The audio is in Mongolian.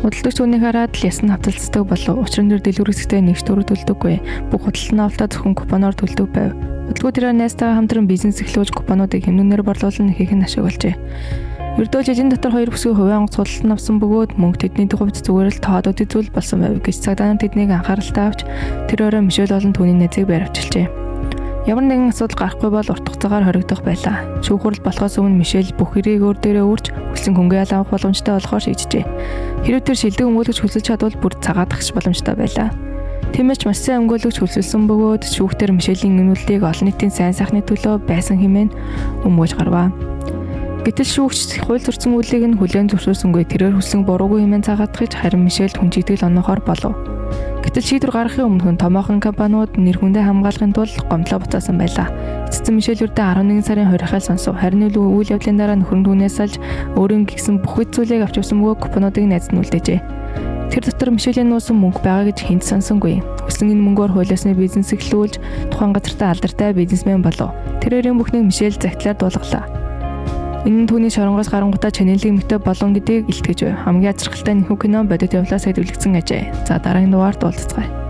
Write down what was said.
Худалдагч түүнийг хараад л ясна хавталцдаг болов. Учир нь тэр дэлгүүр хэсэгтээ нэгч төгрөг төлдөггүй. Бүх худалдан авалтаа зөвхөн купоноор төлдөг байв. Удалгүй тэрээр найзтайгаа хамтран бизнес эхлүүлж купонуудыг хэмнэнээр борлуулан ихийг нь ашиглажээ. Ердөө жилийн дотор 2 бүсгүй хувийн онгоц худалдан авсан бөгөөд мөнгө тэдний хувьд зүгээр л тоодод үзүүл болсон байв гэж цагдаа нар тэднийг анхааралтай авч тэр өрөө Мишель болон түүний найзыг байравчилжээ. Ямар нэгэн асуудал гарахгүй бол урт хугацаагаар хоригдох байлаа. Шүүхүрэл болохоос өмнө Мишель бүх хэрийг өөр дээрээ үрж хүссэн хөнгөө авах боломжтой болохоор шийджээ. Хэрвээ тэр шилдэг өмгөөлөгч хүсэж чадвал бүр цагаатгах боломжтой байлаа. Тиймээс маш сайн өмгөөлөгч хүсэлсэн бөгөөд шүүхтэр Мишелийн эмнэлтийг олон нийтийн сайн сайхны төлөө байсан хэмээн өмгөөж гарваа. Гэтэл шүүгч хууль зөрчсөн үйлийг нь хүлээн зөвшөөрсөнгүй тэрээр хүссэн буруугүй хэмээн цагаатгаж харин Мишельд хүнжигдэл оноохоор болов. Гэтэл шийдвэр гаргахын өмнө томоохон компаниуд нэр хүндээ хамгаалахын тулд гомдлоо буцаасан байлаа. Эцэстэн Мишель үрдээ 11 сарын 20-нд сонсов. Харин үйл явдлын дараа нөхөр нь түүнээс салж өөрийн гисэн бүх үйл зүйлийг авч явсан бөгөөд купонуудыг найзад нь үлдээжээ. Тэр дотор Мишелийн нуусан мөнгө байгаа гэж хэнд сонсонгүй. Хүслэн энэ мөнгөөр хуулиасны бизнес эхлүүлж тухайн газартаа алдартай бизнесмен болов. Тэрээрийн бүхнийг Мишель загтлаар дуулгалаа. Энэ нь түүний шоронгоос гарангуудаа чанелын эмэгтэй болон гэдгийг илтгэж байв. Хамгийн ачирхалтай нөхөд кино бодит явлаас хэдвлэгдсэн ажээ. За дараагийн дугаард уулзцгаая.